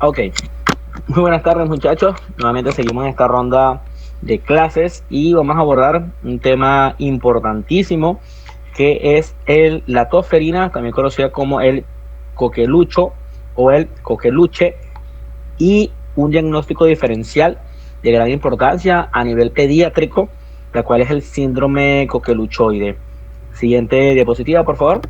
Ok, muy buenas tardes muchachos. Nuevamente seguimos en esta ronda de clases y vamos a abordar un tema importantísimo que es la tosferina, también conocida como el coquelucho o el coqueluche, y un diagnóstico diferencial de gran importancia a nivel pediátrico, la cual es el síndrome coqueluchoide. Siguiente diapositiva, por favor.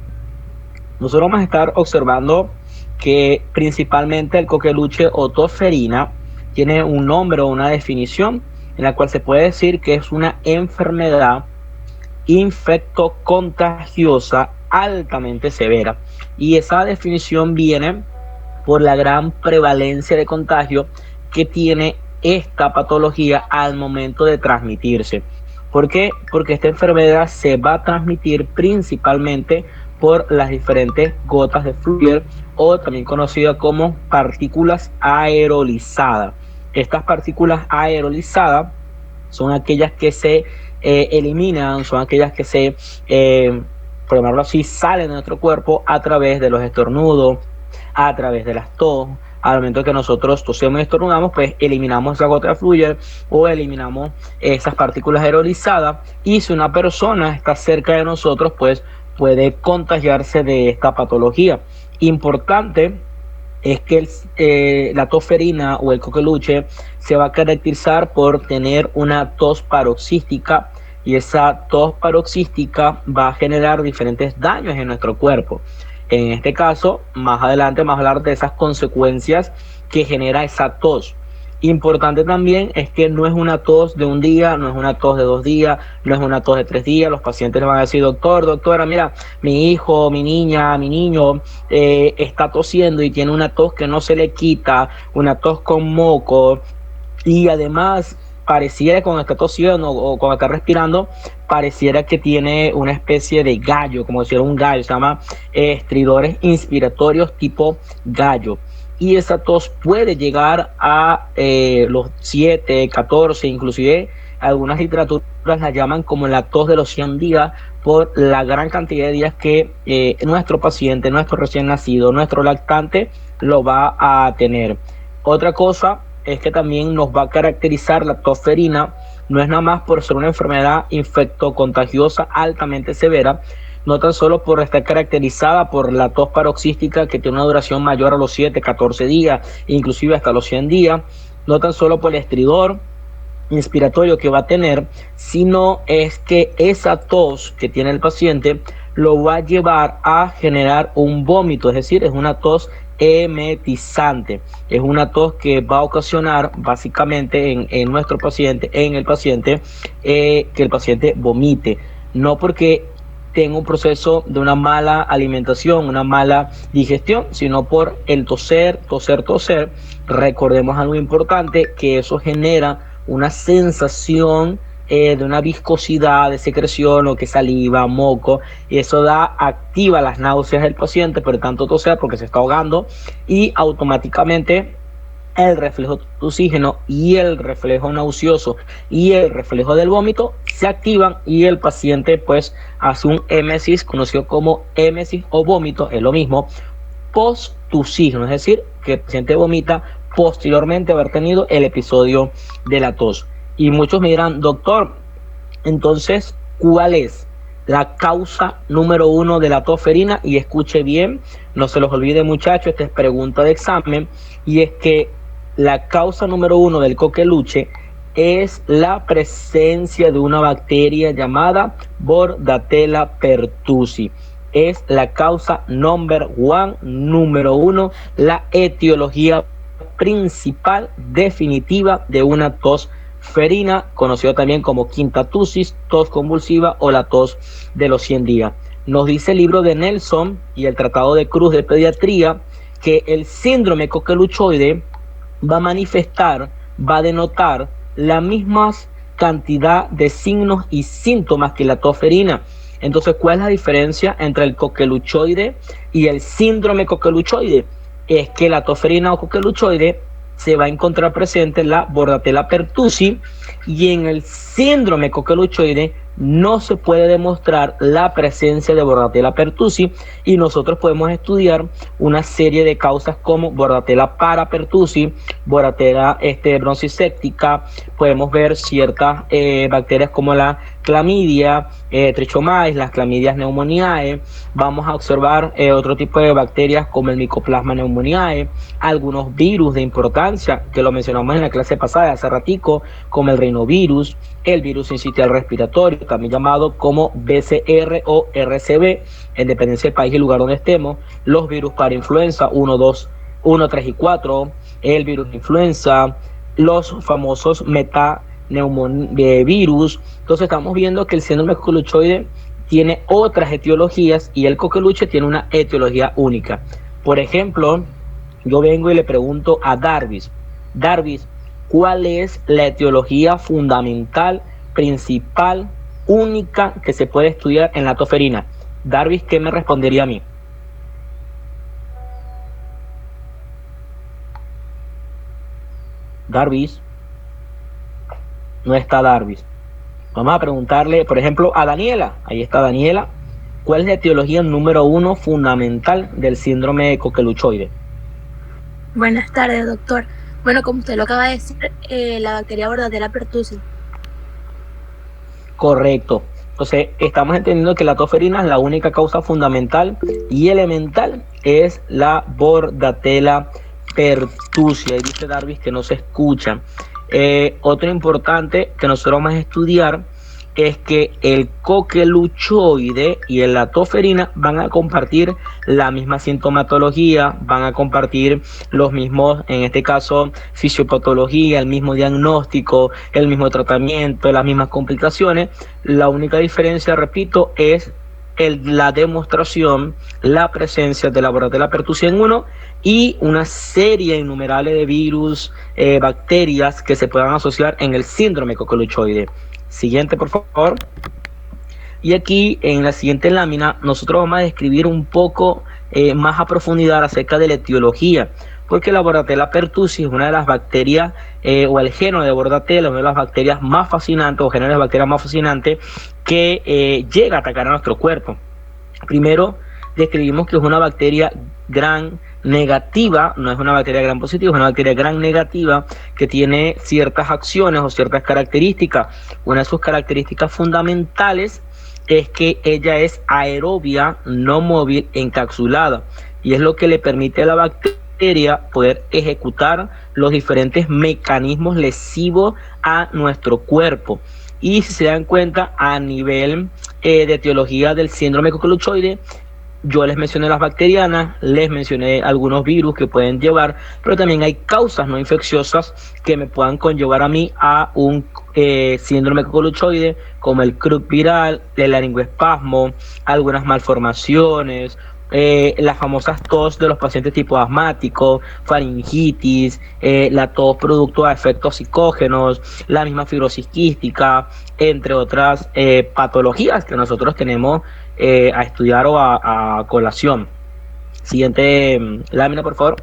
Nosotros vamos a estar observando que principalmente el coqueluche o tosferina tiene un nombre o una definición en la cual se puede decir que es una enfermedad infectocontagiosa altamente severa. Y esa definición viene por la gran prevalencia de contagio que tiene esta patología al momento de transmitirse. ¿Por qué? Porque esta enfermedad se va a transmitir principalmente por las diferentes gotas de fluido, o también conocida como partículas aerolizadas. Estas partículas aerolizadas son aquellas que se eliminan, son aquellas que se, por llamarlo así, salen de nuestro cuerpo a través de los estornudos, a través de las tos. Al momento que nosotros tosemos y estornudamos, pues eliminamos esa gota de fluido o eliminamos esas partículas aerolizadas, y si una persona está cerca de nosotros, pues puede contagiarse de esta patología. Importante es que la tosferina o el coqueluche se va a caracterizar por tener una tos paroxística, y esa tos paroxística va a generar diferentes daños en nuestro cuerpo. En este caso, más adelante vamos a hablar de esas consecuencias que genera esa tos. Importante también es que no es una tos de un día, no es una tos de 2 días, no es una tos de 3 días. Los pacientes le van a decir: doctora, mira, mi hijo, mi niña, mi niño está tosiendo y tiene una tos que no se le quita, una tos con moco, y además pareciera, cuando está tosiendo o cuando está respirando, pareciera que tiene una especie de gallo, como si fuera un gallo. Se llama estridores inspiratorios tipo gallo. Y esa tos puede llegar a los 7, 14, inclusive algunas literaturas la llaman como la tos de los 100 días, por la gran cantidad de días que nuestro paciente, nuestro recién nacido, nuestro lactante lo va a tener. Otra cosa es que también nos va a caracterizar la tosferina, no es nada más por ser una enfermedad infectocontagiosa altamente severa, no tan solo por estar caracterizada por la tos paroxística, que tiene una duración mayor a los 7, 14 días, inclusive hasta los 100 días, no tan solo por el estridor inspiratorio que va a tener, sino es que esa tos que tiene el paciente lo va a llevar a generar un vómito, es decir, es una tos emetizante, es una tos que va a ocasionar básicamente en nuestro paciente, en el paciente, que el paciente vomite, no porque tenga un proceso de una mala alimentación, una mala digestión, sino por el toser. Recordemos algo importante, que eso genera una sensación de una viscosidad, de secreción, o que saliva, moco, y eso activa las náuseas del paciente, por tanto toser, porque se está ahogando, y automáticamente el reflejo de oxígeno y el reflejo nauseoso y el reflejo del vómito se activan, y el paciente pues hace un émesis, conocido como émesis o vómito, es lo mismo, postusígeno, es decir, que el paciente vomita posteriormente a haber tenido el episodio de la tos. Y muchos me dirán: doctor, entonces, ¿cuál es la causa número 1 de la tosferina? Y escuche bien, no se los olvide muchachos, esta es pregunta de examen, y es que la causa número 1 del coqueluche es la presencia de una bacteria llamada Bordetella pertussis. Es la causa número 1, la etiología principal definitiva de una tosferina, conocido también como quinta tusis, tos convulsiva o la tos de los 100 días. Nos dice el libro de Nelson y el Tratado de Cruz de Pediatría que el síndrome coqueluchoide va a manifestar, va a denotar la misma cantidad de signos y síntomas que la tosferina. Entonces, ¿cuál es la diferencia entre el coqueluchoide y el síndrome coqueluchoide? Es que la tosferina o coqueluchoide se va a encontrar presente en la Bordetella pertussis, y en el síndrome coqueluchoide no se puede demostrar la presencia de Bordetella pertussis, y nosotros podemos estudiar una serie de causas como Bordetella parapertussis, Bordetella bronchiséptica. Podemos ver ciertas bacterias como la clamidia, trichomatis, las clamidias pneumoniae. Vamos a observar otro tipo de bacterias como el Mycoplasma pneumoniae, algunos virus de importancia que lo mencionamos en la clase pasada hace ratico, como el rinovirus, el virus sincitial respiratorio, también llamado como BCR o RCB, en dependencia del país y lugar donde estemos, los virus para influenza 1, 2, 1, 3 y 4, el virus de influenza, los famosos virus. Entonces estamos viendo que el síndrome coqueluchoide tiene otras etiologías y el coqueluche tiene una etiología única. Por ejemplo, yo vengo y le pregunto a Darvis, ¿cuál es la etiología fundamental, principal, única que se puede estudiar en la toferina? Darvis, ¿qué me respondería a mí? Darvis. No está Darvis. Vamos a preguntarle, por ejemplo, a Daniela. Ahí está Daniela. ¿Cuál es la etiología número 1 fundamental del síndrome coqueluchoide? Buenas tardes, doctor. Bueno, como usted lo acaba de decir, la bacteria Bordetella pertussis. Correcto. Entonces, estamos entendiendo que la toferina es la única causa fundamental y elemental, es la Bordetella pertussis. Ahí dice Darvis que no se escucha. Otro importante que nosotros vamos a estudiar es que el coqueluchoide y la toferina van a compartir la misma sintomatología, van a compartir los mismos, en este caso, fisiopatología, el mismo diagnóstico, el mismo tratamiento, las mismas complicaciones. La única diferencia, repito, es la demostración, la presencia de la Bordetella pertussis en uno y una serie innumerable de virus, bacterias que se puedan asociar en el síndrome coqueluchoide. Siguiente, por favor. Y aquí en la siguiente lámina nosotros vamos a describir un poco más a profundidad acerca de la etiología, porque la Bordetella pertussis es una de las bacterias o el género de Bordetella, una de las bacterias más fascinantes o géneros de bacterias más fascinantes que llega a atacar a nuestro cuerpo. Primero describimos que es una bacteria gran negativa, no es una bacteria gran positiva, es una bacteria gran negativa que tiene ciertas acciones o ciertas características. Una de sus características fundamentales es que ella es aerobia, no móvil, encapsulada, y es lo que le permite a la bacteria poder ejecutar los diferentes mecanismos lesivos a nuestro cuerpo. Y si se dan cuenta, a nivel de etiología del síndrome coqueluchoide, yo les mencioné las bacterianas, les mencioné algunos virus que pueden llevar, pero también hay causas no infecciosas que me puedan conllevar a mí a un síndrome coqueluchoide, como el croup viral, el laringoespasmo, algunas malformaciones, las famosas tos de los pacientes tipo asmáticos, faringitis, la tos producto de efectos psicógenos, la misma fibrosis quística, entre otras patologías que nosotros tenemos a estudiar o a colación. Siguiente lámina, por favor.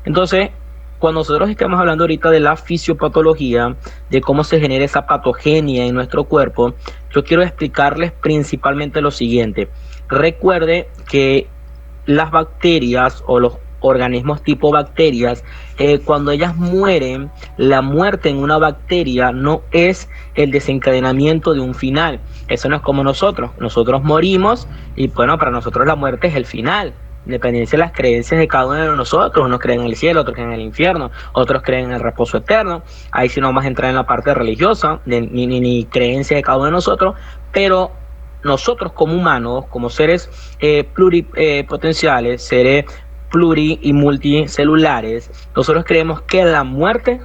Entonces, cuando nosotros estamos hablando ahorita de la fisiopatología, de cómo se genera esa patogenia en nuestro cuerpo, yo quiero explicarles principalmente lo siguiente. Recuerde que las bacterias o los organismos tipo bacterias, cuando ellas mueren, la muerte en una bacteria no es el desencadenamiento de un final. Eso no es como nosotros morimos y bueno, para nosotros la muerte es el final. Independencia de las creencias de cada uno de nosotros, unos creen en el cielo, otros creen en el infierno, otros creen en el reposo eterno. Ahí sí no vamos a entrar en la parte religiosa, ni creencia de cada uno de nosotros, pero nosotros como humanos, como seres pluripotenciales, seres pluri y multicelulares, nosotros creemos que en la muerte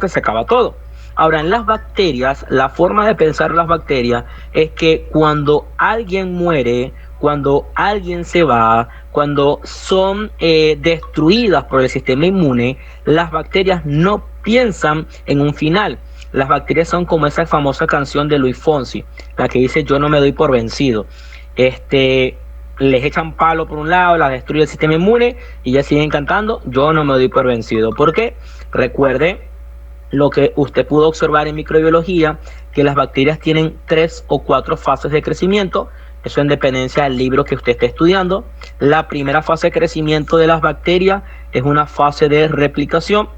se acaba todo. Ahora, en las bacterias, la forma de pensar las bacterias es que cuando alguien muere, cuando alguien se va, cuando son destruidas por el sistema inmune, las bacterias no piensan en un final. Las bacterias son como esa famosa canción de Luis Fonsi, la que dice yo no me doy por vencido. Les echan palo por un lado, las destruye el sistema inmune y ya siguen cantando yo no me doy por vencido. ¿Por qué? Recuerde lo que usted pudo observar en microbiología, que las bacterias tienen 3 o 4 fases de crecimiento, eso en dependencia del libro que usted esté estudiando. La primera fase de crecimiento de las bacterias es una fase de replicación,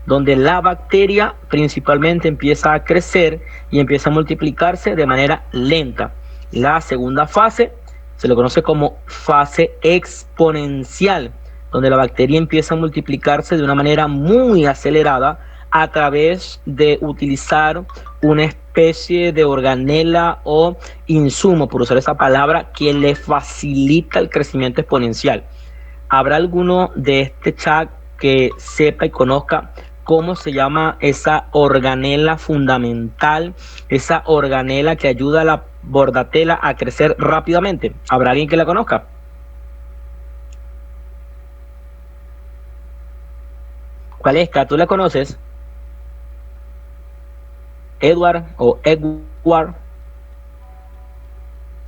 donde la bacteria principalmente empieza a crecer y empieza a multiplicarse de manera lenta. La segunda fase se le conoce como fase exponencial, donde la bacteria empieza a multiplicarse de una manera muy acelerada a través de utilizar una especie de organela o insumo, por usar esa palabra, que le facilita el crecimiento exponencial. ¿Habrá alguno de este chat que sepa y conozca cómo se llama esa organela fundamental, esa organela que ayuda a la bordatela a crecer rápidamente? ¿Habrá alguien que la conozca? ¿Cuál es? ¿Tú la conoces? Edward o Edward.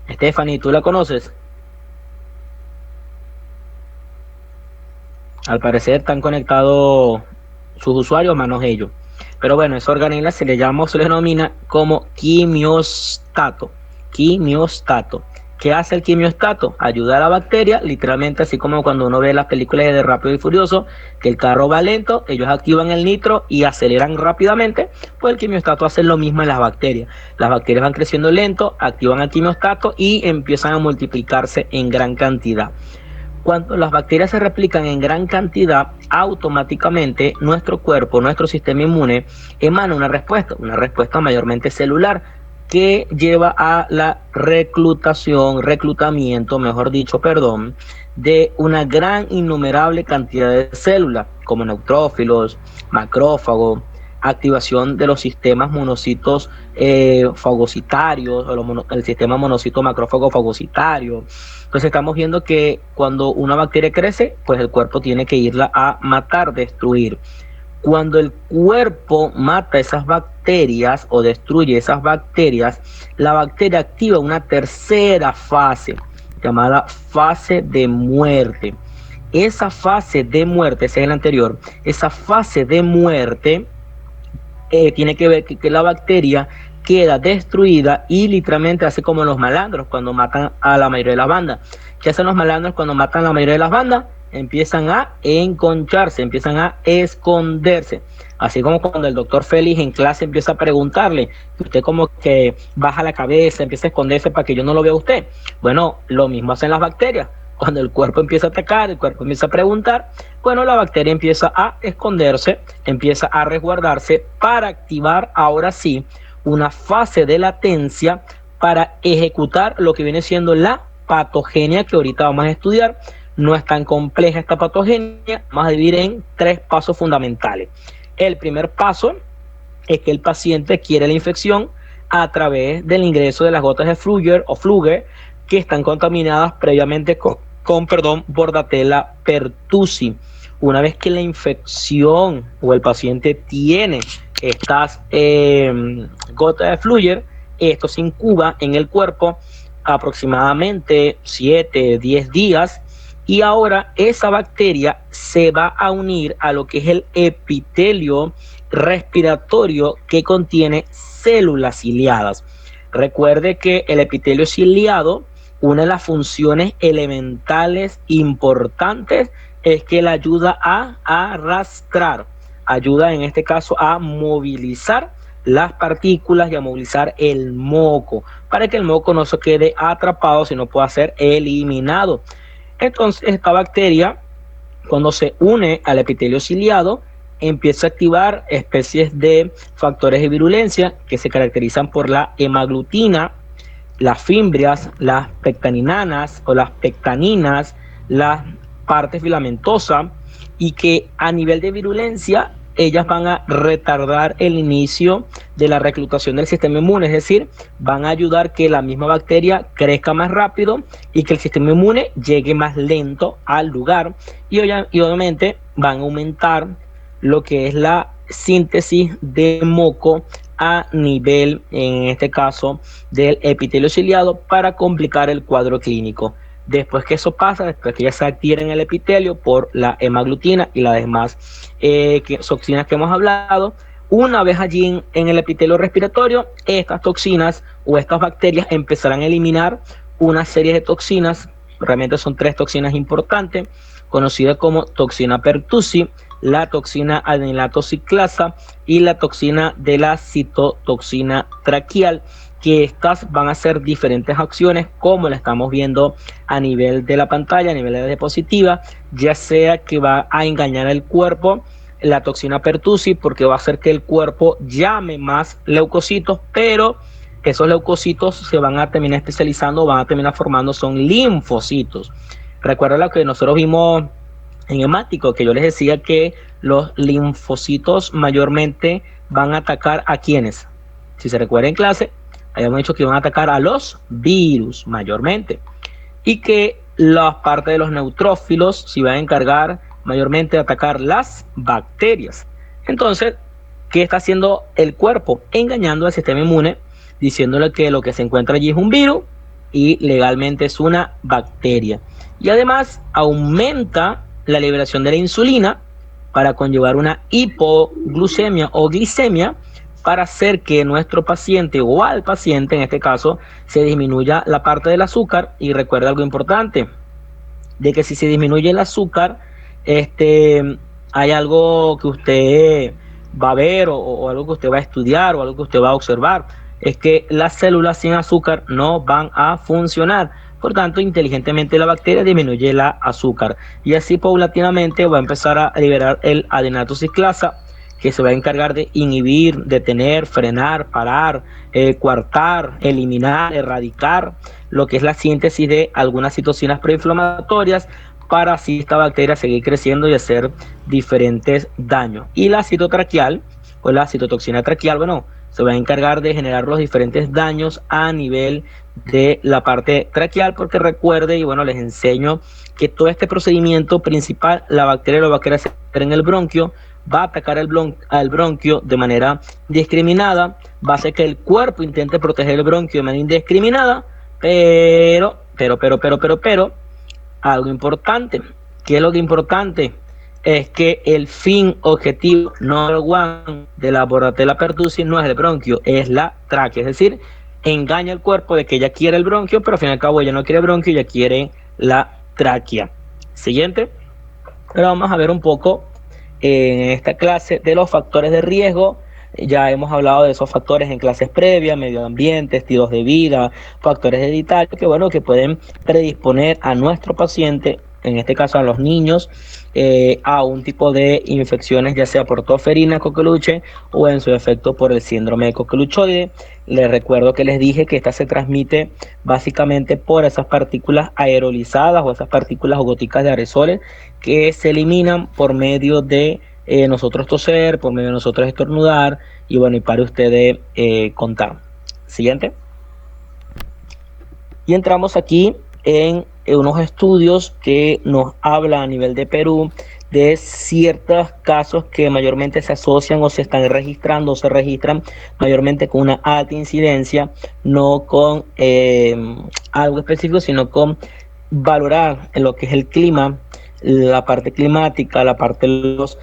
Stephanie, ¿tú la conoces? Al parecer están conectados sus usuarios, menos ellos. Pero bueno, esa organela se le llama o se le denomina como quimiostato. Quimiostato. ¿Qué hace el quimiostato? Ayuda a la bacteria, literalmente así como cuando uno ve las películas de Rápido y Furioso, que el carro va lento, ellos activan el nitro y aceleran rápidamente, pues el quimiostato hace lo mismo en las bacterias. Las bacterias van creciendo lento, activan el quimiostato y empiezan a multiplicarse en gran cantidad. Cuando las bacterias se replican en gran cantidad, automáticamente nuestro cuerpo, nuestro sistema inmune, emana una respuesta mayormente celular, que lleva a la reclutamiento, de una gran innumerable cantidad de células, como neutrófilos, macrófagos, activación de los sistemas monocitos fagocitarios, o el sistema monocito macrófago fagocitario. Entonces estamos viendo que cuando una bacteria crece, pues el cuerpo tiene que irla a matar, destruir. Cuando el cuerpo mata esas bacterias o destruye esas bacterias, la bacteria activa una tercera fase, llamada fase de muerte. Esa fase de muerte, ese es el anterior, esa fase de muerte tiene que ver que la bacteria queda destruida y literalmente hace como los malandros cuando matan a la mayoría de las bandas. ¿Qué hacen los malandros cuando matan a la mayoría de las bandas? Empiezan a enconcharse, empiezan a esconderse. Así como cuando el doctor Félix en clase empieza a preguntarle, usted como que baja la cabeza, empieza a esconderse para que yo no lo vea a usted. Bueno, lo mismo hacen las bacterias. Cuando el cuerpo empieza a atacar, el cuerpo empieza a preguntar, bueno, la bacteria empieza a esconderse, empieza a resguardarse para activar ahora sí una fase de latencia para ejecutar lo que viene siendo la patogenia que ahorita vamos a estudiar. No es tan compleja esta patogenia, vamos a dividir en 3 pasos fundamentales. El primer paso es que el paciente adquiere la infección a través del ingreso de las gotas de Flügger o Flügger que están contaminadas previamente con Bordetella pertussis. Una vez que la infección o el paciente tiene estas gotas de Flügger, esto se incuba en el cuerpo aproximadamente 7-10 días y ahora esa bacteria se va a unir a lo que es el epitelio respiratorio que contiene células ciliadas. Recuerde que el epitelio ciliado, una de las funciones elementales importantes es que la ayuda a arrastrar, ayuda en este caso a movilizar las partículas y a movilizar el moco para que el moco no se quede atrapado, sino pueda ser eliminado. Entonces esta bacteria, cuando se une al epitelio ciliado, empieza a activar especies de factores de virulencia que se caracterizan por la hemaglutina, las fimbrias, las pectaninanas o las pectaninas, las partes filamentosas, y que a nivel de virulencia ellas van a retardar el inicio de la reclutación del sistema inmune, es decir, van a ayudar que la misma bacteria crezca más rápido y que el sistema inmune llegue más lento al lugar, y obviamente van a aumentar lo que es la síntesis de moco a nivel, en este caso, del epitelio ciliado para complicar el cuadro clínico. Después que eso pasa, después que ya se adquiere en el epitelio por la hemaglutina y las demás toxinas que hemos hablado, Una vez allí en el epitelio respiratorio, estas toxinas o estas bacterias empezarán a eliminar una serie de toxinas. Realmente son 3 toxinas importantes, conocidas como toxina pertussi, la toxina adenilato ciclasa y la toxina de la citotoxina traqueal, que estas van a hacer diferentes acciones, como la estamos viendo a nivel de la pantalla, a nivel de la diapositiva, ya sea que va a engañar al cuerpo la toxina pertussi, porque va a hacer que el cuerpo llame más leucocitos, pero esos leucocitos se van a terminar especializando, van a terminar formando, son linfocitos. Recuerda lo que nosotros vimos en hemático, que yo les decía que los linfocitos mayormente van a atacar a quienes, si se recuerda en clase, habíamos dicho que van a atacar a los virus mayormente, y que la parte de los neutrófilos se van a encargar mayormente de atacar las bacterias. Entonces, ¿qué está haciendo el cuerpo? Engañando al sistema inmune, diciéndole que lo que se encuentra allí es un virus y legalmente es una bacteria. Y además aumenta la liberación de la insulina para conllevar una hipoglucemia o glicemia, para hacer que nuestro paciente o al paciente, en este caso, se disminuya la parte del azúcar. Y recuerda algo importante, de que si se disminuye el azúcar, hay algo que usted va a ver o algo que usted va a estudiar o algo que usted va a observar, es que las células sin azúcar no van a funcionar. Por tanto, inteligentemente la bacteria disminuye el azúcar y así paulatinamente va a empezar a liberar el adenilato ciclasa, que se va a encargar de inhibir, detener, frenar, parar, coartar, eliminar, erradicar lo que es la síntesis de algunas citocinas proinflamatorias, para así esta bacteria seguir creciendo y hacer diferentes daños. Y la citotraqueal o la citotoxina traqueal, bueno, se va a encargar de generar los diferentes daños a nivel de la parte traqueal, porque recuerde, y bueno, les enseño que todo este procedimiento principal, la bacteria lo va a querer hacer en el bronquio, va a atacar al bronquio de manera indiscriminada, va a hacer que el cuerpo intente proteger el bronquio de manera indiscriminada, pero, algo importante. ¿Qué es lo que importante? Es que el fin objetivo number one de la Bordetella pertussis no es el bronquio, es la tráquea. Es decir, engaña al cuerpo de que ella quiere el bronquio, pero al fin y al cabo ella no quiere el bronquio, ella quiere la tráquea. Siguiente. Ahora vamos a ver un poco en esta clase de los factores de riesgo. Ya hemos hablado de esos factores en clases previas: medio ambiente, estilos de vida, factores hereditarios, que bueno, que pueden predisponer a nuestro paciente, en este caso a los niños, a un tipo de infecciones, ya sea por toferina coqueluche o en su efecto por el síndrome de coqueluchoide. Les recuerdo que les dije que esta se transmite básicamente por esas partículas aerolizadas o esas partículas góticas de aerosoles que se eliminan por medio de nosotros toser, por medio de nosotros estornudar, y bueno, y para ustedes contar. Siguiente. Y entramos aquí en unos estudios que nos hablan a nivel de Perú de ciertos casos que mayormente se asocian o se están registrando o se registran mayormente con una alta incidencia, no con algo específico, sino con valorar en lo que es el clima, la parte climática, la parte de los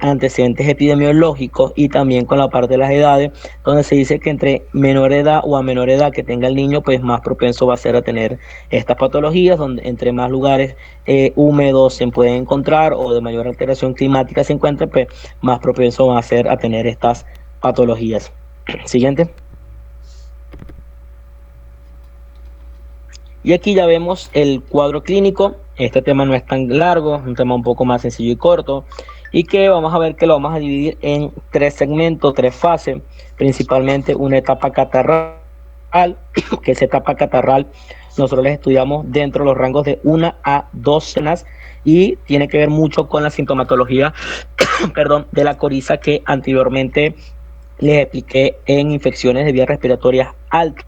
antecedentes epidemiológicos, y también con la parte de las edades, donde se dice que entre menor edad o a menor edad que tenga el niño, pues más propenso va a ser a tener estas patologías, donde entre más lugares húmedos se pueden encontrar o de mayor alteración climática se encuentra, pues más propenso va a ser a tener estas patologías. Siguiente. Y aquí ya vemos el cuadro clínico. Este tema no es tan largo, es un tema un poco más sencillo y corto, y que vamos a ver que lo vamos a dividir en 3 segmentos, 3 fases, principalmente una etapa catarral, que esa etapa catarral nosotros les estudiamos dentro de los rangos de 1 a 2 semanas, y tiene que ver mucho con la sintomatología de la coriza que anteriormente les expliqué en infecciones de vías respiratorias altas,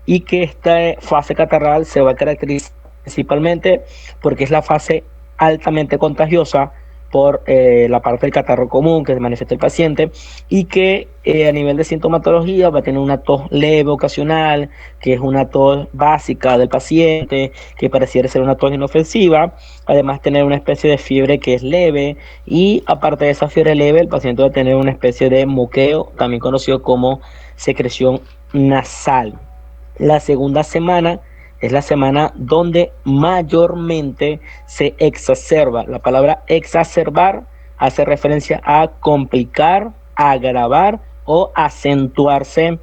y que esta fase catarral se va a caracterizar principalmente porque es la fase altamente contagiosa, por la parte del catarro común que manifiesta el paciente y que a nivel de sintomatología va a tener una tos leve ocasional, que es una tos básica del paciente, que pareciera ser una tos inofensiva, además tener una especie de fiebre que es leve y aparte de esa fiebre leve el paciente va a tener una especie de moqueo, también conocido como secreción nasal. La segunda semana es la semana donde mayormente se exacerba. La palabra exacerbar hace referencia a complicar, agravar o acentuarse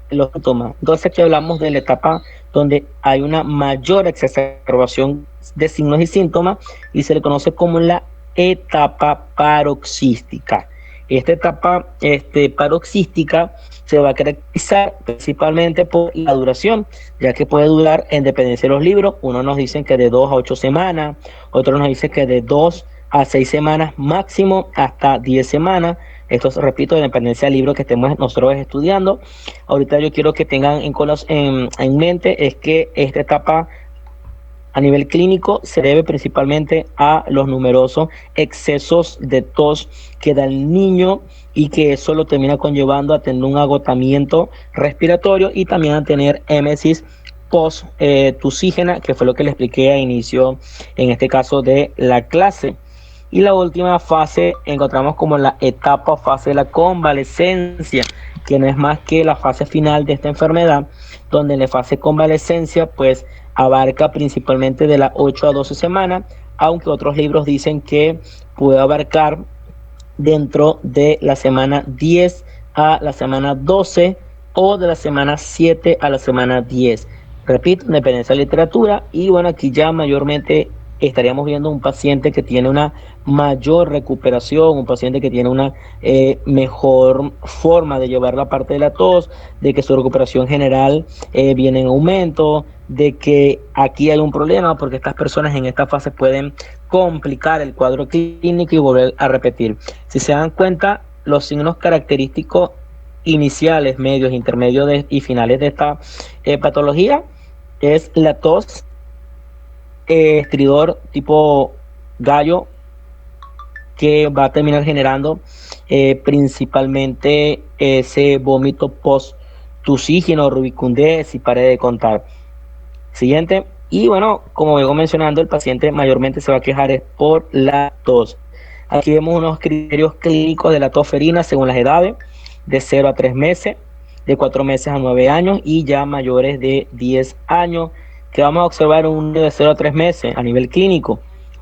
los síntomas. Entonces aquí hablamos de la etapa donde hay una mayor exacerbación de signos y síntomas y se le conoce como la etapa paroxística. Esta etapa paroxística se va a caracterizar principalmente por la duración, ya que puede durar en dependencia de los libros. Unos nos dicen que de 2 a 8 semanas, otros nos dicen que de 2 a 6 semanas, máximo hasta 10 semanas. Esto, repito, de dependencia del libro que estemos nosotros estudiando. Ahorita yo quiero que tengan en mente es que esta etapa a nivel clínico se debe principalmente a los numerosos excesos de tos que da el niño y que eso lo termina conllevando a tener un agotamiento respiratorio y también a tener émesis post-tusígena, que fue lo que le expliqué a inicio, en este caso de la clase. Y la última fase encontramos como la etapa fase de la convalescencia, que no es más que la fase final de esta enfermedad, donde en la fase convalescencia pues abarca principalmente de las 8 a 12 semanas, aunque otros libros dicen que puede abarcar dentro de la semana 10 a la semana 12 o de la semana 7 a la semana 10. Repito, dependencia de la literatura y bueno, aquí ya mayormente estaríamos viendo un paciente que tiene una mayor recuperación, un paciente que tiene una mejor forma de llevar la parte de la tos, de que su recuperación general viene en aumento, de que aquí hay un problema porque estas personas en esta fase pueden complicar el cuadro clínico y volver a repetir. Si se dan cuenta, los signos característicos iniciales, medios, intermedios y finales de esta patología es la tos, estridor tipo gallo, que va a terminar generando principalmente ese vómito post-tusígeno, rubicundez y pare de contar. Siguiente. Y bueno, como vengo mencionando, el paciente mayormente se va a quejar es por la tos. Aquí vemos unos criterios clínicos de la tos ferina según las edades, de 0 a 3 meses, de 4 meses a 9 años y ya mayores de 10 años, que vamos a observar un niño de 0 a 3 meses a nivel clínico.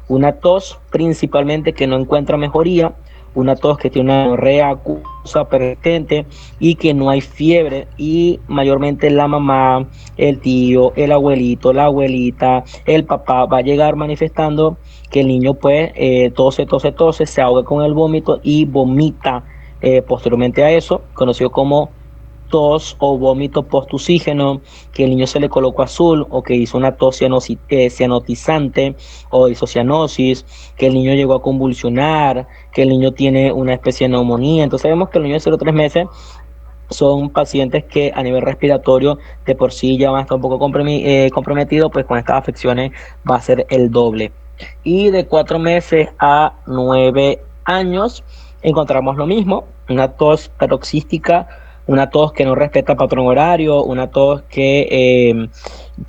Una tos principalmente que no encuentra mejoría, una tos que tiene una diarrea acuosa persistente y que no hay fiebre y mayormente la mamá, el tío, el abuelito, la abuelita, el papá va a llegar manifestando que el niño pues tose, se ahoga con el vómito y vomita posteriormente a eso, conocido como tos o vómito post-tusígeno, que el niño se le colocó azul o que hizo una tos cianotizante o hizo cianosis, que el niño llegó a convulsionar, que el niño tiene una especie de neumonía. Entonces vemos que los niños de 0 a 3 meses son pacientes que a nivel respiratorio de por sí ya van a estar un poco comprometidos, pues con estas afecciones va a ser el doble. Y de 4 meses a 9 años encontramos lo mismo, una tos paroxística, una tos que no respeta patrón horario, una tos que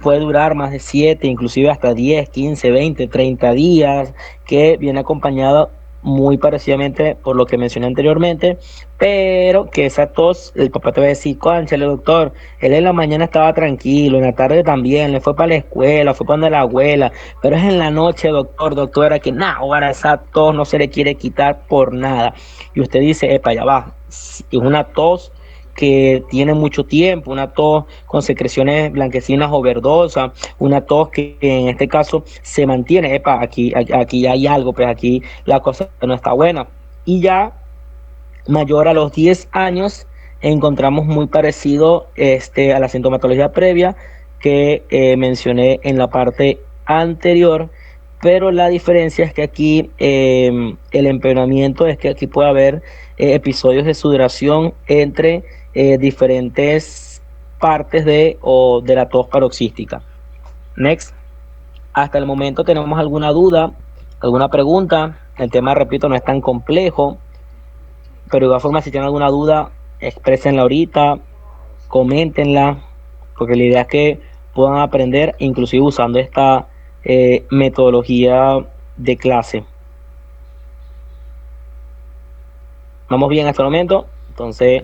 puede durar más de 7, inclusive hasta 10, 15, 20, 30 días, que viene acompañada muy parecidamente por lo que mencioné anteriormente, pero que esa tos, el papá te va a decir, cónchale doctor, él en la mañana estaba tranquilo, en la tarde también, le fue para la escuela, fue para donde la abuela, pero es en la noche, doctora, que nada, ahora esa tos no se le quiere quitar por nada. Y usted dice, epa, ya va, es una tos que tiene mucho tiempo, una tos con secreciones blanquecinas o verdosas, una tos que en este caso se mantiene, epa, aquí hay algo, pues aquí la cosa no está buena. Y mayor a los 10 años encontramos muy parecido a la sintomatología previa que mencioné en la parte anterior, pero la diferencia es que aquí el empeoramiento es que aquí puede haber episodios de sudoración entre diferentes partes de la tos paroxística. Next. Hasta el momento, ¿tenemos alguna duda, alguna pregunta? El tema, repito, no es tan complejo, pero de igual forma, si tienen alguna duda, exprésenla ahorita, coméntenla, porque la idea es que puedan aprender, inclusive usando esta metodología de clase. Vamos bien hasta el momento, entonces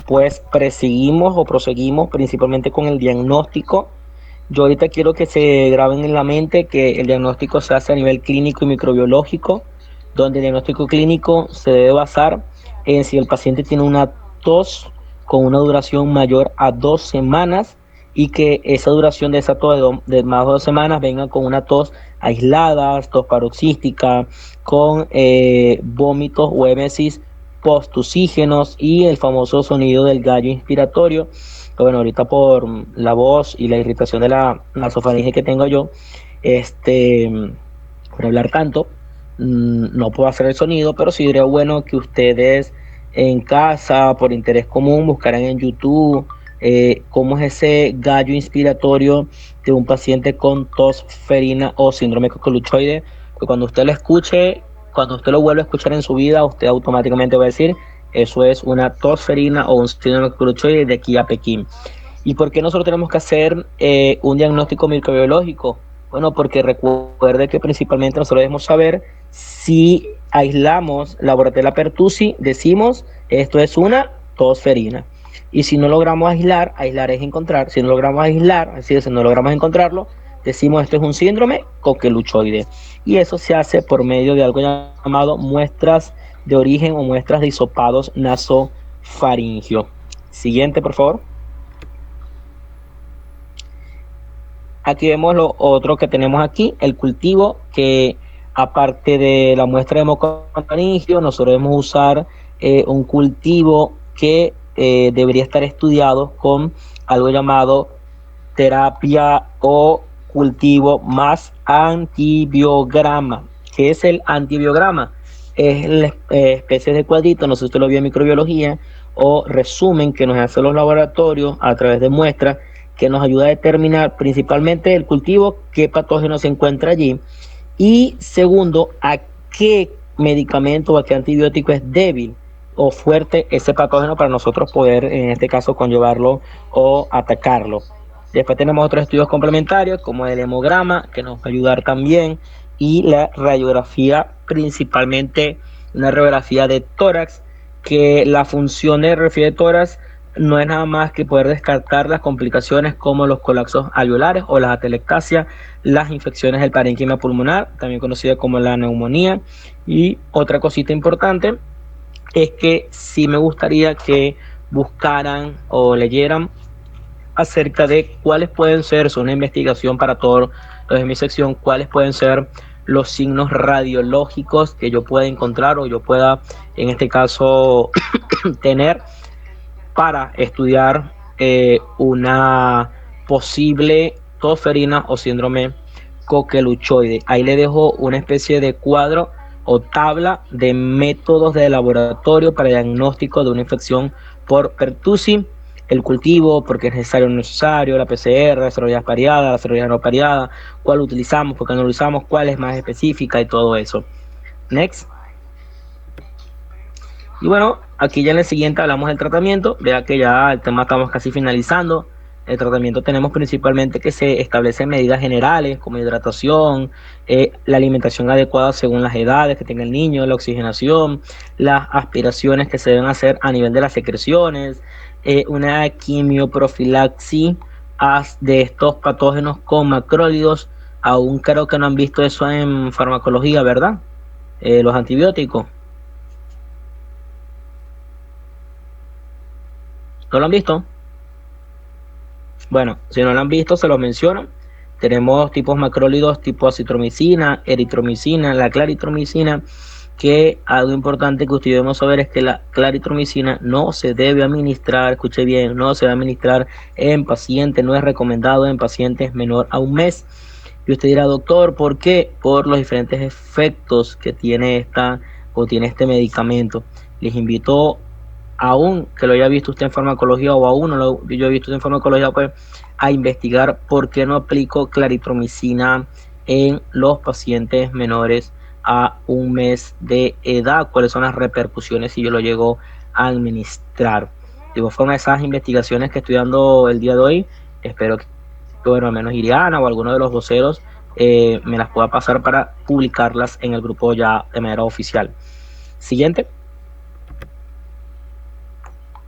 pues proseguimos principalmente con el diagnóstico. Yo ahorita quiero que se graben en la mente que el diagnóstico se hace a nivel clínico y microbiológico, donde el diagnóstico clínico se debe basar en si el paciente tiene una tos con una duración mayor a 2 semanas y que esa duración de esa tos de más de 2 semanas venga con una tos aislada, tos paroxística, con vómitos o émesis postusígenos y el famoso sonido del gallo inspiratorio. Bueno, ahorita por la voz y la irritación de la nasofaringe que tengo yo, por hablar tanto, no puedo hacer el sonido, pero sí sería bueno que ustedes en casa, por interés común, buscaran en YouTube cómo es ese gallo inspiratorio de un paciente con tos ferina o síndrome coqueluchoide, que cuando usted lo escuche, cuando usted lo vuelve a escuchar en su vida, usted automáticamente va a decir, eso es una tos ferina o un síndrome coqueluchoide de aquí a Pekín. ¿Y por qué nosotros tenemos que hacer un diagnóstico microbiológico? Bueno, porque recuerde que principalmente nosotros debemos saber si aislamos la Bordetella pertussi, decimos, esto es una tos ferina. Y si no logramos aislar es encontrar, si no logramos aislar, es decir, si no logramos encontrarlo, decimos esto es un síndrome coqueluchoide. Y eso se hace por medio de algo llamado muestras de origen o muestras de hisopados nasofaringio. Siguiente, por favor. Aquí vemos lo otro que tenemos aquí, el cultivo, que aparte de la muestra de mocofaringio, nosotros debemos usar un cultivo que debería estar estudiado con algo llamado terapia o cultivo más antibiograma. ¿Qué es el antibiograma? Es la especie de cuadrito, no sé si usted lo vio en microbiología, o resumen que nos hacen los laboratorios a través de muestras que nos ayuda a determinar principalmente el cultivo, qué patógeno se encuentra allí, y segundo, a qué medicamento o a qué antibiótico es débil o fuerte ese patógeno para nosotros poder, en este caso, conllevarlo o atacarlo. Después tenemos otros estudios complementarios como el hemograma, que nos va a ayudar también, y la radiografía, principalmente una radiografía de tórax, que la función de radiografía de tórax no es nada más que poder descartar las complicaciones como los colapsos alveolares o las atelectasias, las infecciones del parénquima pulmonar, también conocida como la neumonía. Y otra cosita importante es que sí me gustaría que buscaran o leyeran acerca de cuáles pueden ser, es una investigación para todos los de mi sección, cuáles pueden ser los signos radiológicos que yo pueda encontrar o yo pueda, en este caso, tener para estudiar una posible tos ferina o síndrome coqueluchoide. Ahí le dejo una especie de cuadro o tabla de métodos de laboratorio para diagnóstico de una infección por pertussis, el cultivo, porque es necesario o no necesario, la PCR, la serología pareada, la serología no pareada, cuál utilizamos, por qué no lo usamos, cuál es más específica y todo eso. Next. Y bueno, aquí ya en el siguiente hablamos del tratamiento. Vea que ya el tema estamos casi finalizando. El tratamiento tenemos principalmente que se establecen medidas generales como hidratación, la alimentación adecuada según las edades que tenga el niño, la oxigenación, las aspiraciones que se deben hacer a nivel de las secreciones, una quimioprofilaxis de estos patógenos con macrólidos. Aún creo que no han visto eso en farmacología, ¿verdad? Los antibióticos. ¿No lo han visto? Bueno, si no lo han visto, se los menciono. Tenemos tipos macrólidos tipo acitromicina, eritromicina, la claritromicina, que algo importante que ustedes debemos saber es que la claritromicina no se debe administrar, escuche bien, no se debe administrar en pacientes, no es recomendado en pacientes menor a un mes. Y usted dirá, doctor, ¿por qué? Por los diferentes efectos que tiene tiene este medicamento. Les invito, aún que lo haya visto usted en farmacología o aún no lo yo he visto usted en farmacología, pues a investigar por qué no aplico claritromicina en los pacientes menores a 1 mes de edad, cuáles son las repercusiones si yo lo llego a administrar. De igual forma, esas investigaciones que estoy dando el día de hoy, espero que, bueno, al menos Iriana o alguno de los voceros me las pueda pasar para publicarlas en el grupo ya de manera oficial. Siguiente.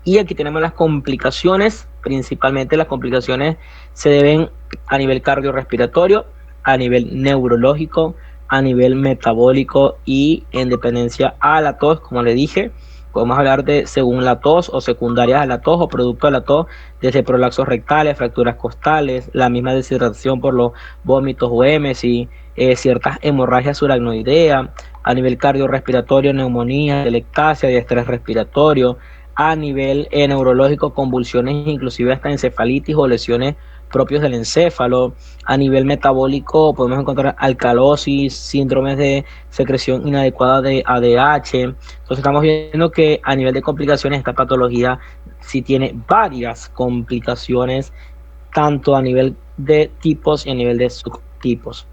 Y aquí tenemos las complicaciones. Principalmente las complicaciones se deben a nivel cardiorrespiratorio, a nivel neurológico, a nivel metabólico y en dependencia a la tos, como le dije. Podemos hablar de según la tos o secundarias a la tos o producto de la tos, desde prolapsos rectales, fracturas costales, la misma deshidratación por los vómitos o emesis, ciertas hemorragias uranoideas, a nivel cardiorrespiratorio, neumonía, atelectasia, estrés respiratorio, a nivel neurológico, convulsiones, inclusive hasta encefalitis o lesiones propios del encéfalo. A nivel metabólico podemos encontrar alcalosis, síndromes de secreción inadecuada de ADH. Entonces estamos viendo que a nivel de complicaciones esta patología sí tiene varias complicaciones, tanto a nivel de tipos y a nivel de subtipos.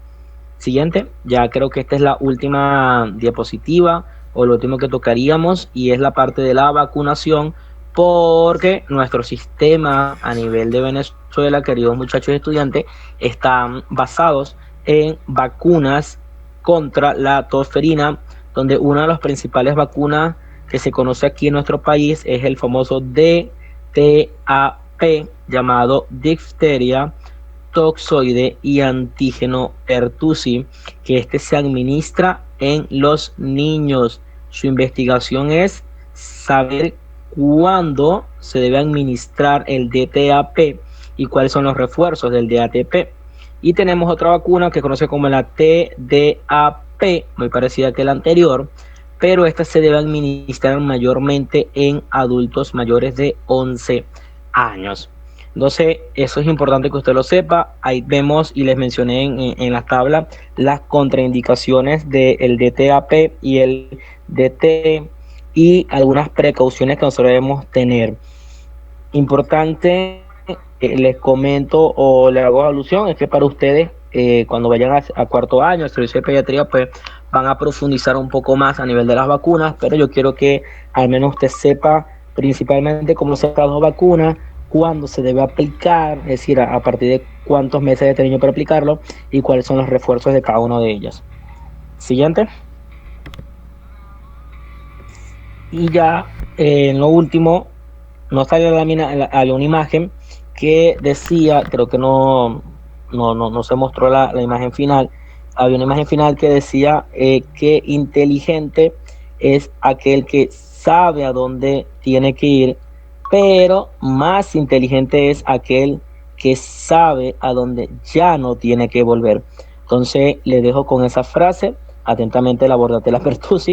Siguiente, ya creo que esta es la última diapositiva o lo último que tocaríamos, y es la parte de la vacunación, porque nuestro sistema a nivel de Venezuela, queridos muchachos y estudiantes, están basados en vacunas contra la tosferina, donde una de las principales vacunas que se conoce aquí en nuestro país es el famoso DTaP, llamado difteria, toxoide y antígeno pertussis, que este se administra en los niños. Su investigación es saber cuándo se debe administrar el DTaP y cuáles son los refuerzos del DATP. Y tenemos otra vacuna que conoce como la TDAP, muy parecida que la anterior, pero esta se debe administrar mayormente en adultos mayores de 11 años. Entonces, eso es importante que usted lo sepa. Ahí vemos y les mencioné en la tabla las contraindicaciones del DTaP y el DT y algunas precauciones que nosotros debemos tener. Importante, les comento o les hago alusión, es que para ustedes, cuando vayan a cuarto año, al servicio de pediatría, pues van a profundizar un poco más a nivel de las vacunas, pero yo quiero que al menos usted sepa principalmente cómo se las dos vacunas, cuándo se debe aplicar, es decir, a partir de cuántos meses de este niño para aplicarlo y cuáles son los refuerzos de cada uno de ellas. Siguiente. Y ya en lo último, nos sale había una imagen que decía, creo que no se mostró la imagen final, había una imagen final que decía que inteligente es aquel que sabe a dónde tiene que ir, pero más inteligente es aquel que sabe a dónde ya no tiene que volver. Entonces le dejo con esa frase, atentamente la Bordetella Pertussis.